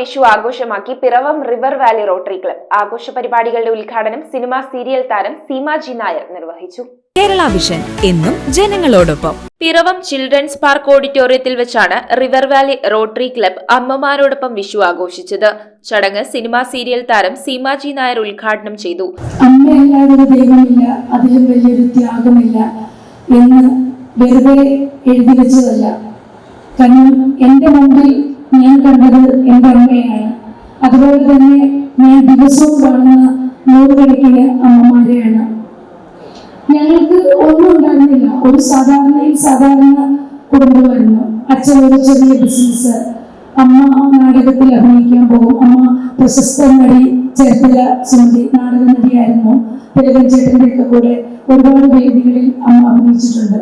വിഷു ആഘോഷമാക്കി Piravom river valley rotary club. ആഘോഷ പരിപാടികളുടെ ഉദ്ഘാടനം സിനിമാ സീരിയൽ താരം സീമാജി നായർ നിർവഹിച്ചു. കേരള വിഷൻ എന്നും ജനങ്ങളോടൊപ്പം. പിറവം ചിൽഡ്രൻസ് പാർക്ക് ഓഡിറ്റോറിയത്തിൽ വെച്ചാണ് റിവർ വാലി റോട്ടറി ക്ലബ് അമ്മമാരോടൊപ്പം വിഷു ആഘോഷിച്ചത്. ചടങ്ങ് സിനിമാ സീരിയൽ താരം സീമാജി നായർ ഉദ്ഘാടനം ചെയ്തു. അമ്മയല്ലാതെ ദൈവമില്ല, അതിലും വലിയൊരു ത്യാഗമില്ല എന്ന് വെറുതെ എഴുതി വെച്ചതല്ല. കാരണം എന്റെ മുമ്പിൽ ഞാൻ കണ്ടത് എന്റെ അമ്മയാണ്. അതുപോലെ തന്നെ ഞാൻ ദിവസവും കാണുന്ന നൂറുകണക്കിന് അമ്മമാരെയാണ്. ഞങ്ങൾക്ക് ഒന്നും ഉണ്ടായിരുന്നില്ല. ഒരു സാധാരണ കുടുംബമായിരുന്നു. അച്ഛൻ ഒരു ചെറിയ ബിസിനസ്, അമ്മ നാടകത്തിൽ അഭിനയിക്കാൻ പോകും. അമ്മ പ്രശസ്ത നടി ചേർത്തല സുമതി നാടക നടിയായിരുന്നു. തിലകൻ ചേട്ടൻ്റെ ഒക്കെ കൂടെ ഒരുപാട് വേദികളിൽ അമ്മ അഭിനയിച്ചിട്ടുണ്ട്.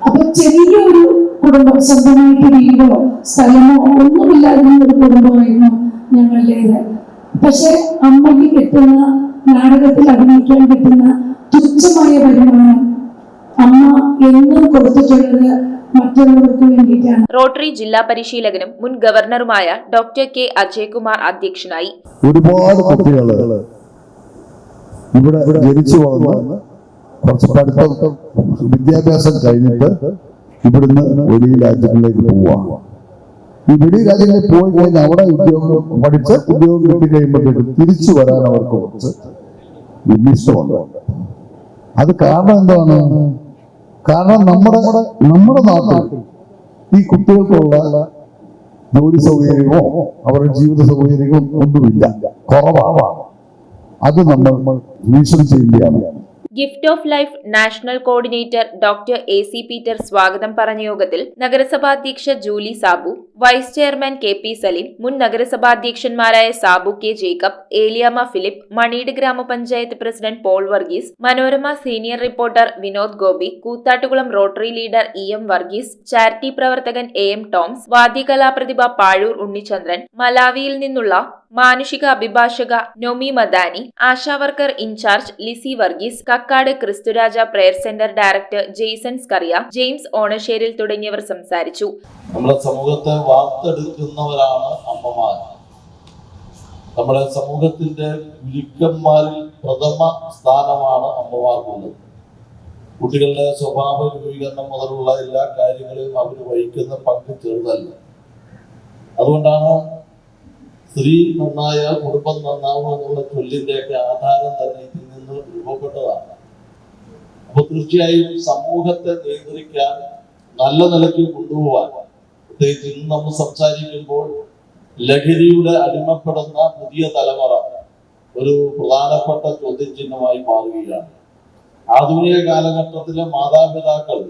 അപ്പൊ ചെറിയൊരു കുടുംബം, സ്വന്തമായിട്ട് വീടോ സ്ഥലമോ ഒന്നുമില്ലാതിരുന്ന ഒരു കുടുംബമായിരുന്നു ഞങ്ങളുടേത്. പക്ഷെ അമ്മയ്ക്ക് കിട്ടുന്ന, നാടകത്തിൽ അഭിനയിക്കാൻ കിട്ടുന്ന തുച്ഛമായ വരുമാനം അമ്മ എന്നും കൊടുത്തിട്ടുള്ളത് മറ്റുള്ളവർക്ക് വേണ്ടിയിട്ടാണ്. റോട്ടറി ജില്ലാ പരിശീലകനും മുൻ ഗവർണറുമായ ഡോക്ടർ കെ അജയ്കുമാർ അധ്യക്ഷനായി. ഒരുപാട് കുട്ടികൾ ഇവിടെ ജനിച്ചു വളർന്ന് കുറച്ച് പഠിത്തം വിദ്യാഭ്യാസം കഴിഞ്ഞിട്ട് ഇവിടുന്ന് വെളി രാജ്യങ്ങളിലേക്ക് പോവാ. ഈ വെളി രാജ്യങ്ങളിൽ പോയി കഴിഞ്ഞാൽ അവിടെ പഠിച്ച് ഉദ്യോഗം കിട്ടി കഴിയുമ്പോഴത്തേക്കും തിരിച്ചു വരാൻ അവർക്ക് കുറച്ച് വിമിഷ്ടമുണ്ട്. അത് കാരണം എന്താണ്? കാരണം നമ്മുടെ നാട്ടിൽ ഈ കുട്ടികൾക്കുള്ള ജോലി സൗകര്യമോ അവരുടെ ജീവിത സൗകര്യമോ ഒന്നുമില്ല, കുറവാണ്. അത് നമ്മൾ ഭീഷണി ചെയ്യേണ്ടതാണ്. Gift of life national coordinator doctor A C Peter സ്വാഗതം പറഞ്ഞ യോഗത്തിൽ നഗരസഭാധ്യക്ഷ Julie Sabu, vice chairman K P Saleem, മുൻ നഗരസഭാധ്യക്ഷന്മാരായ സാബു കെ ജേക്കബ്, ഏലിയാമ്മ ഫിലിപ്പ്, മണീട് ഗ്രാമപഞ്ചായത്ത് president Paul Varghese, Manorama senior reporter Vinod Gopi, Koothattukulam rotary leader E M Varghese, charity പ്രവർത്തകൻ എ എം ടോംസ്, വാദ്യകലാപ്രതിഭ പാഴൂർ ഉണ്ണിചന്ദ്രൻ, മലാവിയിൽ നിന്നുള്ള മാനുഷിക അഭിഭാഷക Nomi Madani, Asha worker incharge Lissy Varghese, Kakkad Kristuraja prayer centre director Jason Scaria, James ഓണശ്ശേരിൽ തുടങ്ങിയവർ സംസാരിച്ചു. നമ്മുടെ സമൂഹത്തെ വാർത്തെടുക്കുന്നവരാണ് അമ്മമാർ. നമ്മുടെ സമൂഹത്തിന്റെ ഗുരുക്കന്മാരിൽ പ്രഥമ സ്ഥാനമാണ് അമ്മമാർക്കുള്ളത്. കുട്ടികളുടെ സ്വഭാവ രൂപീകരണം മുതലുള്ള എല്ലാ കാര്യങ്ങളിലും അവർ വഹിക്കുന്ന പങ്ക് ചെറുതല്ല. അതുകൊണ്ടാണ് സ്ത്രീ നന്നായ കുടുംബം നന്നാവും എന്നുള്ള ചൊല്ലിന്റെയൊക്കെ ആധാരം തന്നെ ഇതിൽ നിന്ന് രൂപപ്പെട്ടതാണ്. അപ്പൊ തീർച്ചയായും സമൂഹത്തെ നിയന്ത്രിക്കാൻ, നല്ല നിലയ്ക്ക് കൊണ്ടുപോകാൻ, പ്രത്യേകിച്ച് ഇന്ന് നമ്മൾ സംസാരിക്കുമ്പോൾ ലഹരിയുടെ അടിമപ്പെടുന്ന പുതിയ തലമുറ ഒരു പ്രധാനപ്പെട്ട ചോദ്യചിഹ്നമായി മാറുകയാണ്. ആധുനിക കാലഘട്ടത്തിലെ മാതാപിതാക്കൾ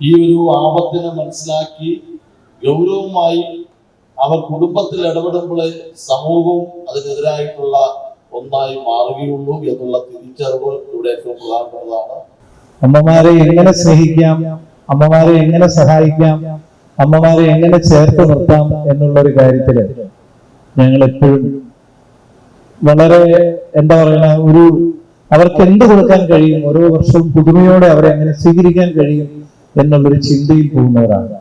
ഈ ഒരു ആപത്തിനെ മനസ്സിലാക്കി ഗൗരവമായി അവർ കുടുംബത്തിൽ ഇടപെടുമ്പോഴേ സമൂഹവും അതിനെതിരായിട്ടുള്ള ഒന്നായി മാറുകയുള്ളൂ എന്നുള്ള തിരിച്ചറിവ് ഇവിടെ ഏറ്റവും പ്രധാനപ്പെട്ടതാണ്. അമ്മമാരെ എങ്ങനെ സ്നേഹിക്കാം, അമ്മമാരെ എങ്ങനെ സഹായിക്കാം, അമ്മമാരെ എങ്ങനെ ചേർത്ത് നിർത്താം എന്നുള്ളൊരു കാര്യത്തില് ഞങ്ങൾ എപ്പോഴും വളരെ അവർക്ക് എന്ത് കൊടുക്കാൻ കഴിയും, ഓരോ വർഷവും പുതുമയോടെ അവരെ എങ്ങനെ സ്വീകരിക്കാൻ കഴിയും എന്നുള്ളൊരു ചിന്തയിൽ പോകുന്നവരാണ്.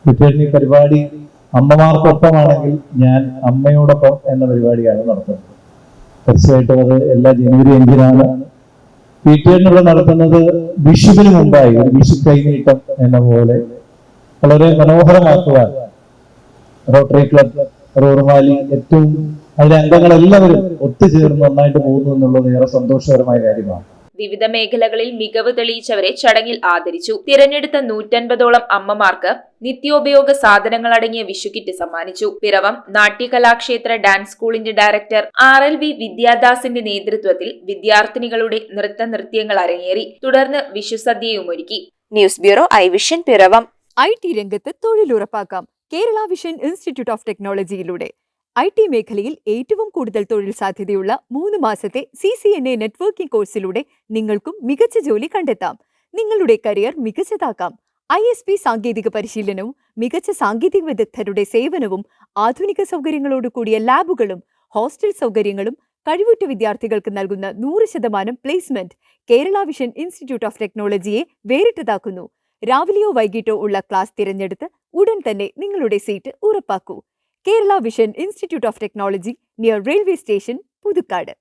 ഈ പരിപാടി അമ്മമാർക്കൊപ്പമാണെങ്കിൽ ഞാൻ അമ്മയോടൊപ്പം എന്ന പരിപാടിയാണ് നടത്തുന്നത്. തീർച്ചയായിട്ടും അത് എല്ലാ ജനുവരി 5-നാണ് വീട്ടിലുള്ള നടത്തുന്നത്. വിഷുവിന് മുമ്പായി ഒരു വിഷു കൈനീട്ടം എന്ന പോലെ വളരെ മനോഹരമാക്കുവാൻ റോട്ടറി ക്ലബ് റൂർമാലി ഏറ്റവും അതിലെ അംഗങ്ങളെല്ലാവരും ഒത്തുചേർന്ന് നന്നായിട്ട് പോകുന്നു എന്നുള്ളത് ഏറെ സന്തോഷകരമായ കാര്യമാണ്. വിവിധ മേഖലകളിൽ മികവ് തെളിയിച്ചവരെ ചടങ്ങിൽ ആദരിച്ചു. തിരഞ്ഞെടുത്ത 150ഓളം അമ്മമാർക്ക് നിത്യോപയോഗ സാധനങ്ങൾ അടങ്ങിയ വിഷുക്കിറ്റ് സമ്മാനിച്ചു. പിറവം നാട്യകലാക്ഷേത്ര ഡാൻസ് സ്കൂളിന്റെ ഡയറക്ടർ RLV വിദ്യാദാസിന്റെ നേതൃത്വത്തിൽ വിദ്യാർത്ഥിനികളുടെ നൃത്യങ്ങൾ അരങ്ങേറി. തുടർന്ന് വിഷുസദ്യയും ഒരുക്കി. News bureau I vision Piravom. IT രംഗത്ത് തൊഴിലുറപ്പാക്കാം കേരള വിഷൻ ഇൻസ്റ്റിറ്റ്യൂട്ട് ഓഫ് ടെക്നോളജിയിലൂടെ. IT മേഖലയിൽ ഏറ്റവും കൂടുതൽ തൊഴിൽ സാധ്യതയുള്ള 3 മാസത്തെ CCNA നെറ്റ്വർക്കിംഗ് കോഴ്സിലൂടെ നിങ്ങൾക്കും മികച്ച ജോലി കണ്ടെത്താം. നിങ്ങളുടെ കരിയർ മികച്ചതാക്കാം. ISP സാങ്കേതിക പരിശീലനവും മികച്ച സാങ്കേതിക വിദഗ്ധരുടെ സേവനവും ആധുനിക സൗകര്യങ്ങളോട് കൂടിയ ലാബുകളും ഹോസ്റ്റൽ സൗകര്യങ്ങളും കഴിവുറ്റ വിദ്യാർത്ഥികൾക്ക് നൽകുന്ന 100% placement Kerala vision institute of ടെക്നോളജിയെ വേറിട്ടതാക്കുന്നു. രാവിലെയോ വൈകിട്ടോ ഉള്ള ക്ലാസ് തിരഞ്ഞെടുത്ത് ഉടൻ തന്നെ നിങ്ങളുടെ സീറ്റ് ഉറപ്പാക്കൂ. Kerala Vision Institute of Technology near Railway Station, Pudukad.